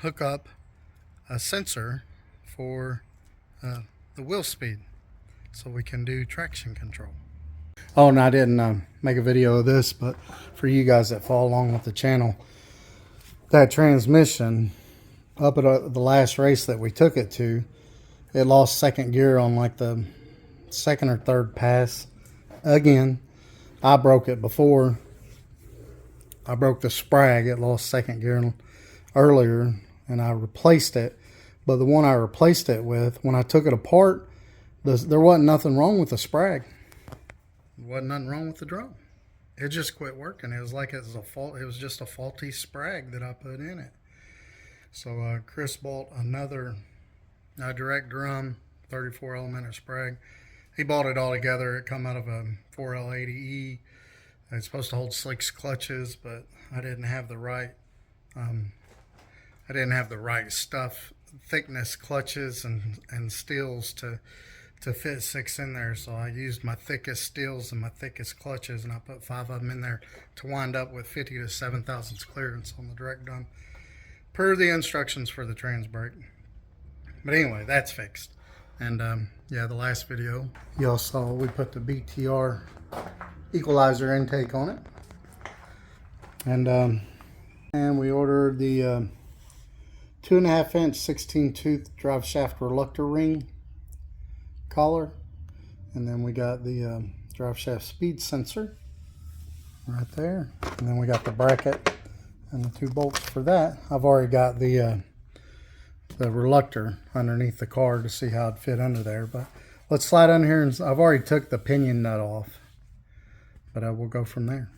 hook up a sensor for the wheel speed so we can do traction control. Oh, and I didn't make a video of this, but for you guys that follow along with the channel, that transmission up at the last race that we took it to, it lost second gear on like the second or third pass. Again, I broke it before. I broke the sprag. It lost second gear earlier, and I replaced it. But the one I replaced it with, when I took it apart, there wasn't nothing wrong with the sprag. There wasn't nothing wrong with the drum. It just quit working. It was like it was a fault. It was just a faulty sprag that I put in it. So Chris bought another direct drum, 34 elemental sprag. He bought it all together. It come out of a 4L80E. It's supposed to hold 6 clutches, but I didn't have the right. I didn't have the right stuff, thickness clutches and steels to fit 6 in there. So I used my thickest steels and my thickest clutches, and I put 5 of them in there to wind up with 50 to 7 thousandths clearance on the direct drum, per the instructions for the trans brake. But anyway, that's fixed. And yeah, the last video y'all saw, we put the BTR equalizer intake on it, and we ordered the 2.5 inch 16 tooth Driveshaft Reluctor ring collar, and then we got the Driveshaft speed sensor right there, and then we got the bracket and the 2 bolts for that. I've already got the Reluctor underneath the car to see how it fit under there, but let's slide under here, and I've already took the pinion nut off, but I will go from there.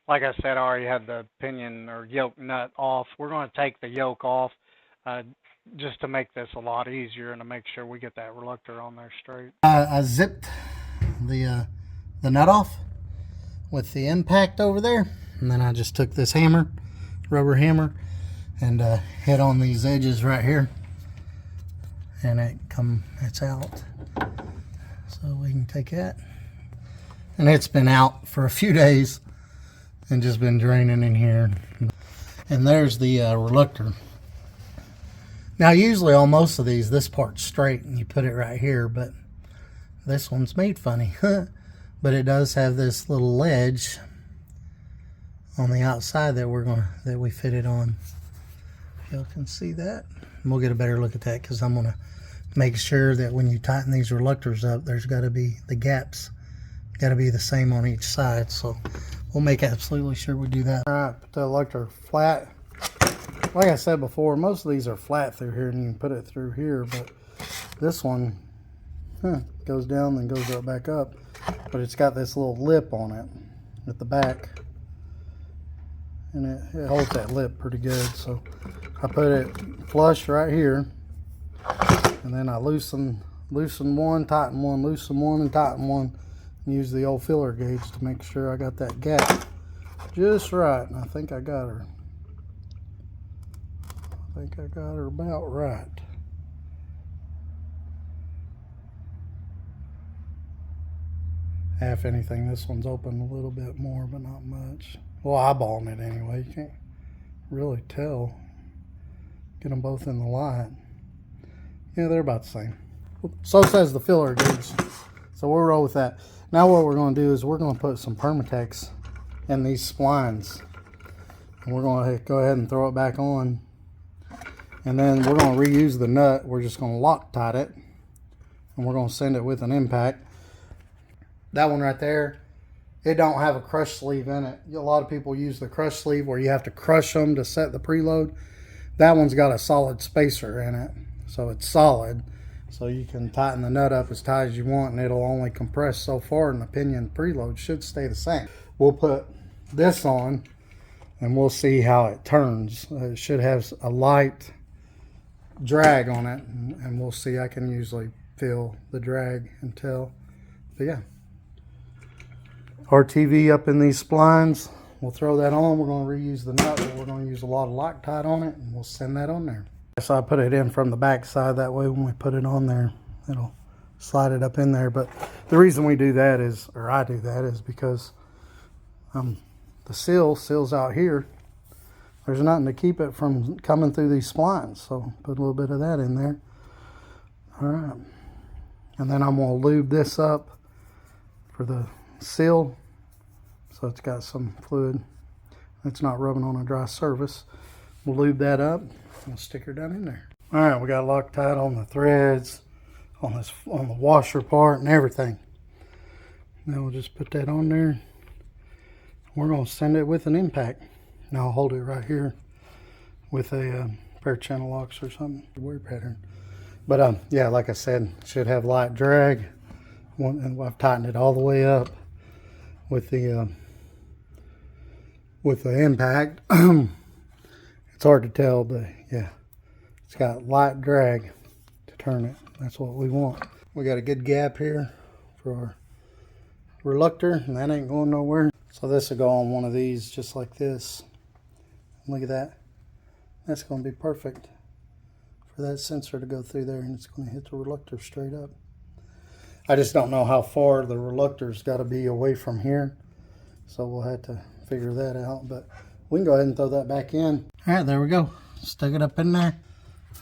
Like I said, I already had the pinion or yoke nut off. We're going to take the yoke off just to make this a lot easier and to make sure we get that Reluctor on there straight. I zipped the nut off with the impact over there, and then I just took this hammer, rubber hammer, and hit on these edges right here, and it's out. So we can take that, and it's been out for a few days and just been draining in here. And there's the Reluctor. Now usually on most of these, this part's straight and you put it right here, but this one's made funny. But it does have this little ledge on the outside that we fit it on. Y'all can see that. And we'll get a better look at that, because I'm gonna make sure that when you tighten these Reluctors up, there's got to be the gaps got to be the same on each side. So we'll make absolutely sure we do that. All right, put the Reluctor flat. Like I said before, most of these are flat through here, and you can put it through here, but this one goes down and goes right back up. But it's got this little lip on it at the back, and it holds that lip pretty good. So I put it flush right here, and then I loosen one, tighten one, loosen one, and tighten one, and use the old filler gauge to make sure I got that gap just right. And I think I got her. About right. Half anything, this one's open a little bit more, but not much. Well, eyeballing it anyway. You can't really tell. Get them both in the light. Yeah, they're about the same. So says the filler gauge. So we'll roll with that. Now what we're going to do is we're going to put some Permatex in these splines. And we're going to go ahead and throw it back on. And then we're going to reuse the nut. We're just going to Loctite it. And we're going to send it with an impact. That one right there, it don't have a crush sleeve in it. A lot of people use the crush sleeve where you have to crush them to set the preload. That one's got a solid spacer in it. So it's solid. So you can tighten the nut up as tight as you want, and it'll only compress so far, and the pinion preload should stay the same. We'll put this on, and we'll see how it turns. It should have a light drag on it, and we'll see. I can usually feel the drag and tell. But yeah, RTV up in these splines. We'll throw that on. We're going to reuse the nut, but we're going to use a lot of Loctite on it, and we'll send that on there. So I put it in from the back side, that way when we put it on there, it'll slide it up in there. But the reason we do that is, or I do that, is because the seal seals out here, there's nothing to keep it from coming through these splines. So put a little bit of that in there. All right. And then I'm going to lube this up for the seal. So it's got some fluid. It's not rubbing on a dry surface. We'll lube that up and stick her down in there. All right, we got Loctite on the threads, on the washer part and everything. Now we'll just put that on there. We're going to send it with an impact. Now I'll hold it right here with a pair of channel locks or something. Weird pattern. But yeah, like I said, should have light drag. And I've tightened it all the way up with the impact. It's hard to tell, but yeah, it's got light drag to turn it. That's what we want. We got a good gap here for our Reluctor, and that ain't going nowhere. So this will go on one of these just like this. Look at that. That's going to be perfect for that sensor to go through there, and it's going to hit the Reluctor straight up. I just don't know how far the Reluctor's got to be away from here, so we'll have to figure that out. But we can go ahead and throw that back in. All right, there we go. Stick it up in there,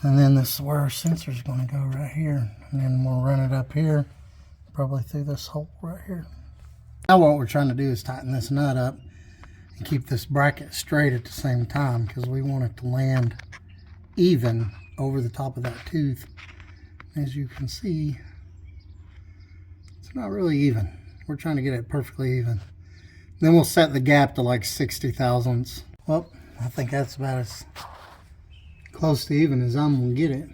and then this is where our sensor's going to go right here, and then we'll run it up here, probably through this hole right here. Now what we're trying to do is tighten this nut up and keep this bracket straight at the same time, because we want it to land even over the top of that tooth. As you can see, it's not really even. We're trying to get it perfectly even. Then we'll set the gap to like 60 thousandths. Well, I think that's about as close to even as I'm gonna get it.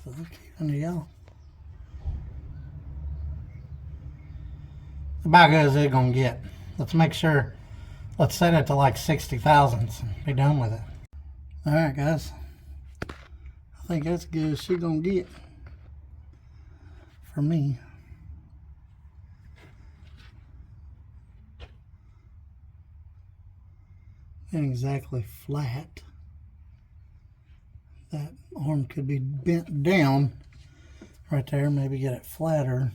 So look even to y'all. About good as it's gonna get. Let's make sure. Let's set it to like 60 thousandths and be done with it. All right, guys. I think that's good as she's gonna get for me. Ain't exactly flat. That arm could be bent down right there. Maybe get it flatter.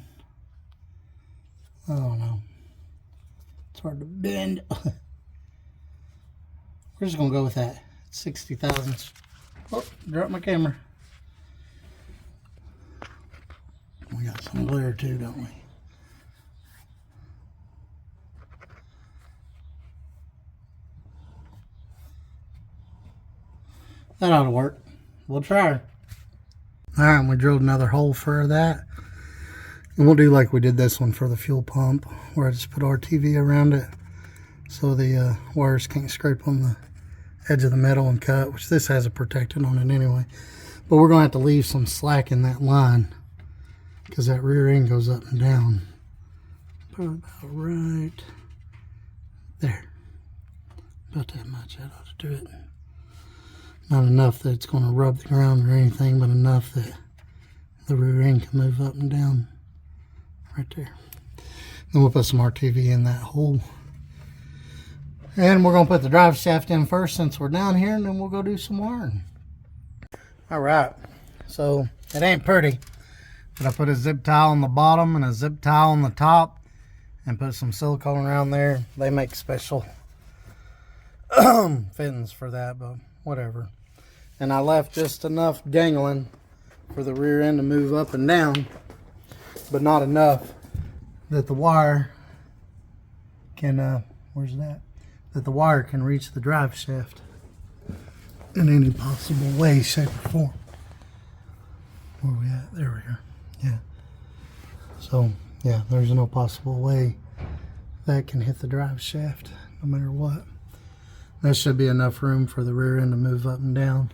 I don't know. It's hard to bend. We're just gonna go with that. 60 thousandths. Oh, dropped my camera. We got some glare too, don't we? That ought to work. We'll try. Alright, we drilled another hole for that. And we'll do like we did this one for the fuel pump, where I just put RTV around it so the wires can't scrape on the edge of the metal and cut, which this has a protectant on it anyway. But we're going to have to leave some slack in that line because that rear end goes up and down. Put it about right there. About that much, that ought to do it. Not enough that it's going to rub the ground or anything, but enough that the rear end can move up and down right there. Then we'll put some RTV in that hole. And we're going to put the drive shaft in first since we're down here, and then we'll go do some wiring. All right, so it ain't pretty, but I put a zip tie on the bottom and a zip tie on the top and put some silicone around there. They make special fittings for that, but whatever. And I left just enough dangling for the rear end to move up and down, but not enough that the wire can, where's that? That the wire can reach the drive shaft in any possible way, shape, or form. Where are we at? There we are. Yeah. So, yeah, there's no possible way that can hit the drive shaft, no matter what. There should be enough room for the rear end to move up and down.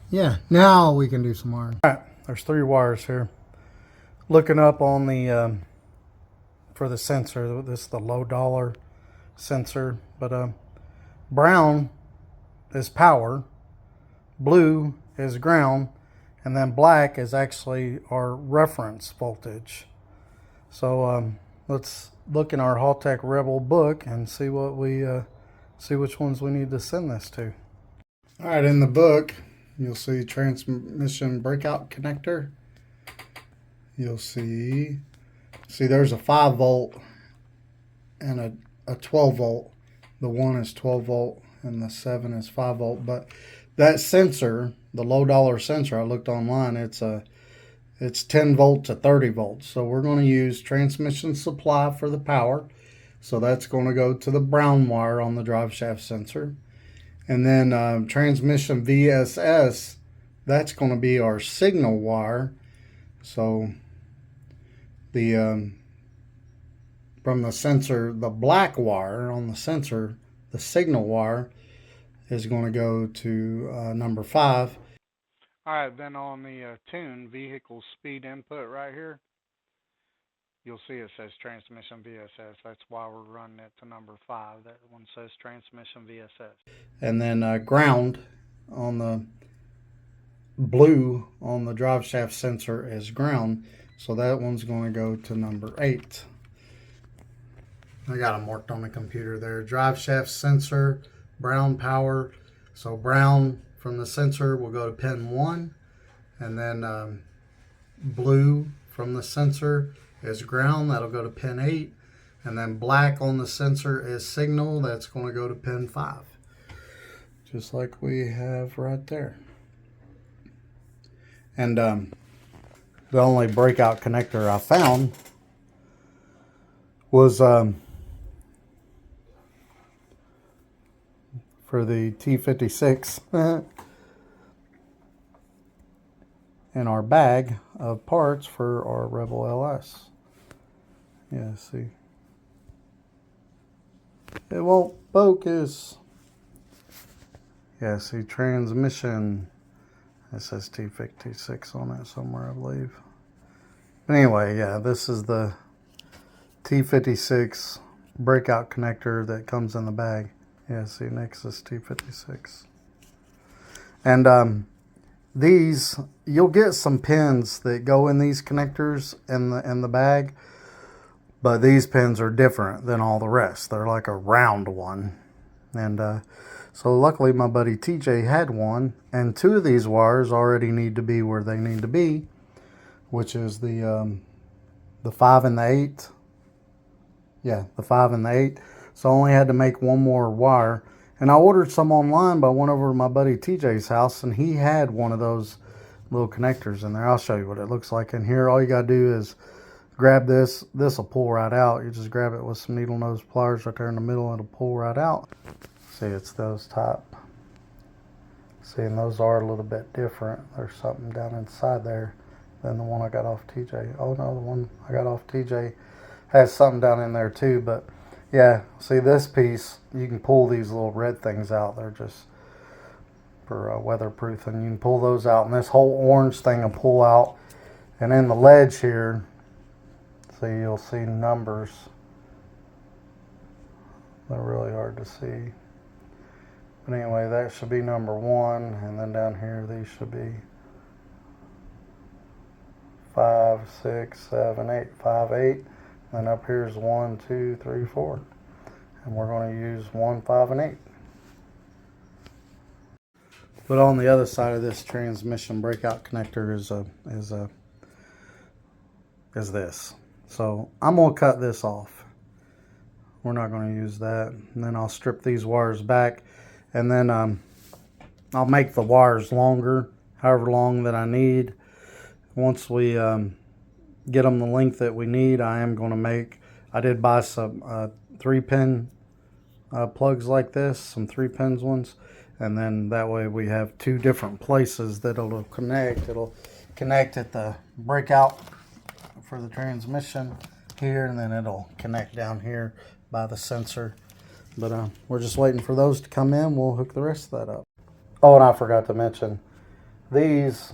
Yeah, now we can do some wiring. All right, there's 3 wires here. Looking up on the, for the sensor, this is the low dollar sensor, but brown is power, blue is ground, and then black is actually our reference voltage. So let's look in our Haltech Rebel book and see what we see which ones we need to send this to. All right, in the book you'll see transmission breakout connector. You'll see there's a 5 volt and a 12 volt. The 1 is 12 volt and the 7 is 5 volt. But that sensor, the low dollar sensor, I looked online, it's 10 volt to 30 volts. So we're going to use transmission supply for the power. So that's going to go to the brown wire on the drive shaft sensor. And then transmission VSS, that's going to be our signal wire. So the from the sensor, the black wire on the sensor, the signal wire is going to go to number 5. All right, then on the tune vehicle speed input right here, you'll see it says transmission VSS. That's why we're running it to number 5. That one says transmission VSS. And then ground on the blue on the drive shaft sensor is ground. So that one's going to go to number 8. I got them marked on the computer there. Drive shaft sensor, brown power. So brown from the sensor will go to pin 1. And then blue from the sensor is ground. That'll go to pin 8. And then black on the sensor is signal. That's going to go to pin 5. Just like we have right there. And the only breakout connector I found was for the T56 in our bag of parts for our Rebel LS. Yeah, see. It won't focus. Yeah, see, transmission. It says T56 on it somewhere, I believe. But anyway, yeah, this is the T56 breakout connector that comes in the bag. Yeah, see, Nexus T56. And these, you'll get some pins that go in these connectors in the bag, but these pins are different than all the rest. They're like a round one. And so luckily my buddy TJ had one, and 2 of these wires already need to be where they need to be, which is the 5 and the 8. Yeah, the 5 and the 8. So I only had to make one more wire. And I ordered some online, but I went over to my buddy TJ's house, and he had one of those little connectors in there. I'll show you what it looks like in here. All you got to do is grab this. This will pull right out. You just grab it with some needle nose pliers right there in the middle, and it'll pull right out. See, it's those type. See, and those are a little bit different. There's something down inside there than the one I got off TJ. Oh no, the one I got off TJ has something down in there too. But yeah, see this piece, you can pull these little red things out. They're just for weatherproof, and you can pull those out, and this whole orange thing will pull out. And in the ledge here, see, you'll see numbers. They're really hard to see. But anyway, that should be number 1, and then down here these should be 5, 6, 7, 8, 5, 8. And up here is 1, 2, 3, 4. And we're going to use 1, 5, and 8. But on the other side of this transmission breakout connector is this. So I'm going to cut this off. We're not going to use that. And then I'll strip these wires back. And then I'll make the wires longer, however long that I need. Once we get them the length that we need, I did buy some 3-pin plugs like this, some 3-pins ones. And then that way we have 2 different places that it'll connect. It'll connect at the breakout for the transmission here, and then it'll connect down here by the sensor. But we're just waiting for those to come in. We'll hook the rest of that up. Oh, and I forgot to mention, these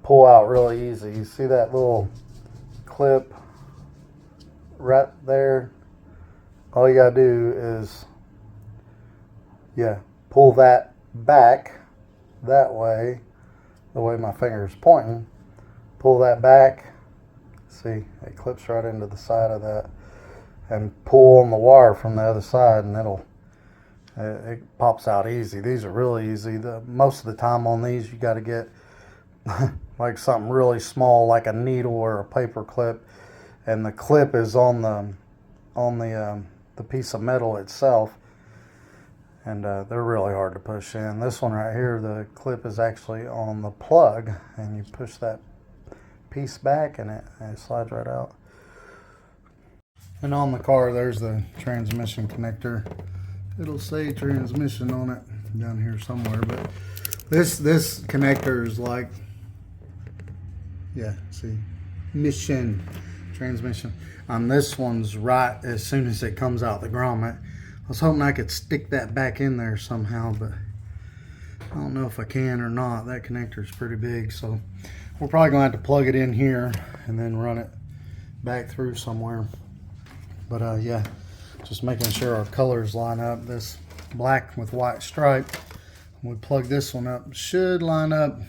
pull out really easy. You see that little clip right there? All you gotta do is, pull that back that way, the way my finger is pointing. Pull that back. See, it clips right into the side of that. And pull on the wire from the other side, and it pops out easy. These are really easy. Most of the time on these, you got to get like something really small, like a needle or a paper clip, and the clip is on the piece of metal itself, and they're really hard to push in. This one right here, the clip is actually on the plug, and you push that piece back and it slides right out. And on the car, there's the transmission connector. It'll say transmission on it down here somewhere, but this connector is like, yeah, see, mission transmission. This one's right as soon as it comes out the grommet. I was hoping I could stick that back in there somehow, but I don't know if I can or not. That connector is pretty big, so we're probably gonna have to plug it in here and then run it back through somewhere. But yeah, just making sure our colors line up. This black with white stripe, we plug this one up, should line up.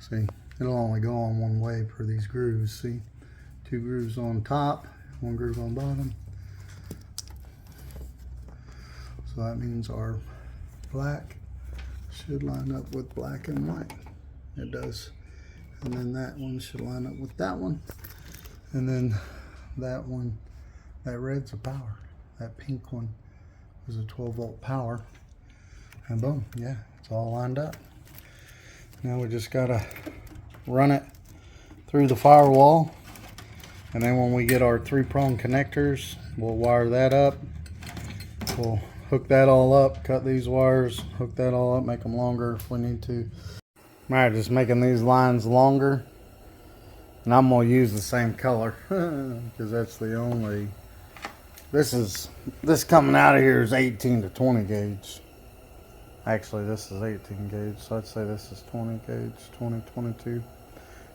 See, it'll only go on one way per these grooves. See, 2 grooves on top, 1 groove on bottom. So that means our black should line up with black and white. It does. And then that one should line up with that one. And then that one, that red's a power. That pink one is a 12-volt power. And boom, yeah, it's all lined up. Now we just gotta run it through the firewall. And then when we get our 3-prong connectors, we'll wire that up. We'll hook that all up, cut these wires, hook that all up, make them longer if we need to. Alright, just making these lines longer. And I'm going to use the same color because that's the only, this coming out of here is 18 to 20 gauge. Actually, this is 18 gauge, so I'd say this is 20 gauge, 20, 22.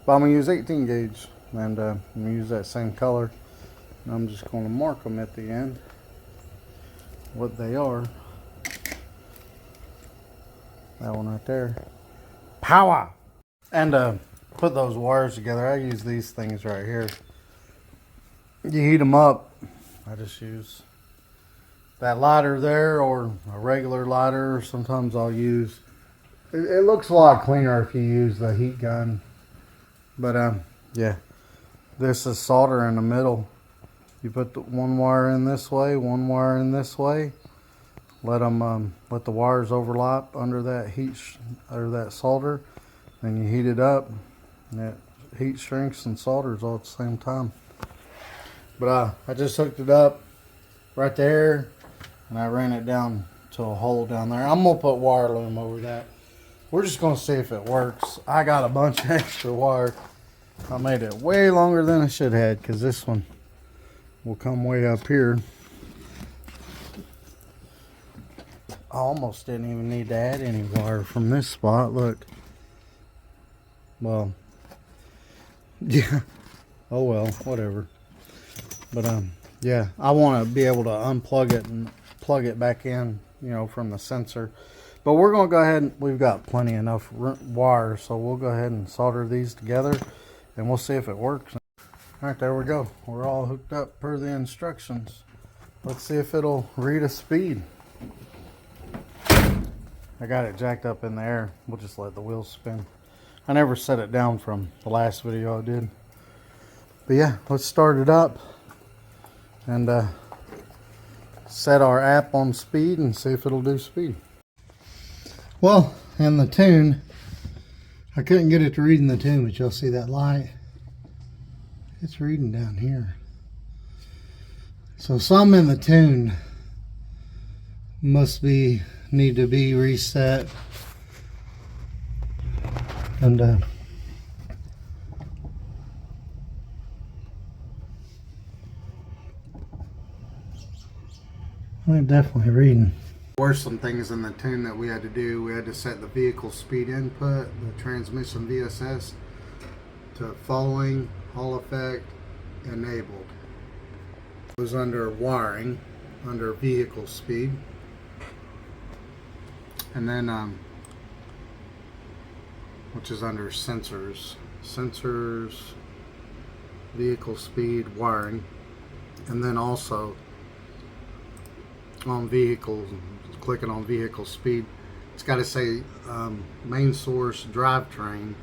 But I'm going to use 18 gauge, and I'm going to use that same color. And I'm just going to mark them at the end, what they are. That one right there. Power! And put those wires together. I use these things right here. You heat them up. I just use that lighter there or a regular lighter, or sometimes I'll use, it looks a lot cleaner if you use the heat gun. But yeah, this is solder in the middle. You put the 1 wire in this way, 1 wire in this way. Let the wires overlap under that or that solder. Then you heat it up. And it heat shrinks and solders all at the same time. But I just hooked it up right there, and I ran it down to a hole down there. I'm gonna put wire loom over that. We're just gonna see if it works. I got a bunch of extra wire. I made it way longer than I should have, because this one will come way up here. I almost didn't even need to add any wire from this spot. Look. Well, yeah. Oh well, whatever. But yeah, I want to be able to unplug it and plug it back in, you know, from the sensor. But we're going to go ahead and we've got plenty enough wire, so we'll go ahead and solder these together and we'll see if it works. All right, there we go. We're all hooked up per the instructions. Let's see if it'll read a speed. I got it jacked up in the air. We'll just let the wheels spin. I never set it down from the last video I did. But yeah, let's start it up and set our app on speed and see if it'll do speed. Well, in the tune, I couldn't get it to read in the tune, but you'll see that light. It's reading down here. So some in the tune must need to be reset. And I'm definitely reading. There were some things in the tune that we had to do. We had to set the vehicle speed input, the transmission VSS to following, Hall effect, enabled. It was under wiring, under vehicle speed. And then which is under sensors, vehicle speed, wiring, and then also on vehicles, clicking on vehicle speed, it's got to say main source drivetrain.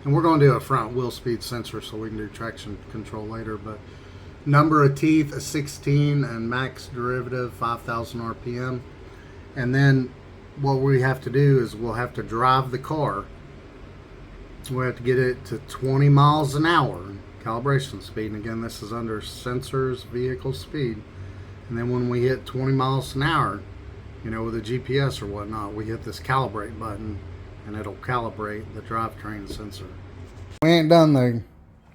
And we're going to do a front wheel speed sensor so we can do traction control later. But number of teeth, a 16, and max derivative, 5,000 RPM. And then what we have to do is we'll have to drive the car. We have to get it to 20 miles an hour calibration speed. And again, this is under sensors, vehicle speed. And then when we hit 20 miles an hour, you know, with a GPS or whatnot, we hit this calibrate button and it'll calibrate the drivetrain sensor. We ain't done the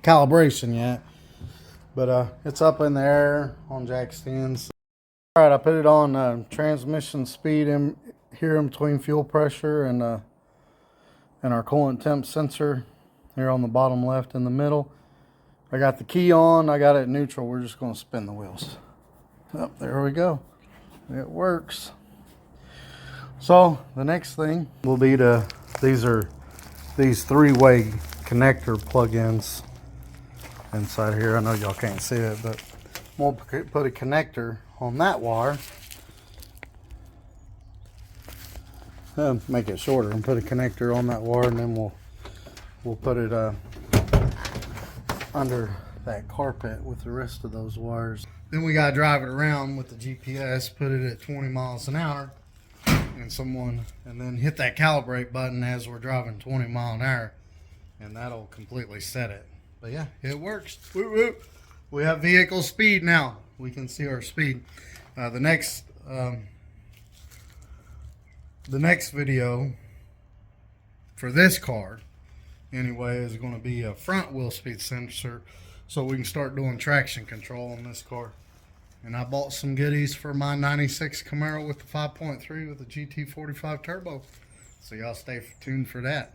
calibration yet, but it's up in the air on jack stands. All right, I put it on transmission speed in here in between fuel pressure and our coolant temp sensor here on the bottom left in the middle. I got the key on, I got it neutral. We're just going to spin the wheels. Oh, there we go. It works. So the next thing will be these three-way connector plug-ins inside here. I know y'all can't see it, but we'll put a connector on that wire. Make it shorter and put a connector on that wire, and then we'll put it under that carpet with the rest of those wires. Then we gotta drive it around with the GPS, put it at 20 miles an hour, and then hit that calibrate button as we're driving 20 mile an hour, and that'll completely set it. But yeah, it works. Woo woo. We have vehicle speed now. We can see our speed. The next video for this car anyway is going to be a front wheel speed sensor, so we can start doing traction control on this car. And I bought some goodies for my 96 Camaro with the 5.3 with the GT45 turbo, so y'all stay tuned for that.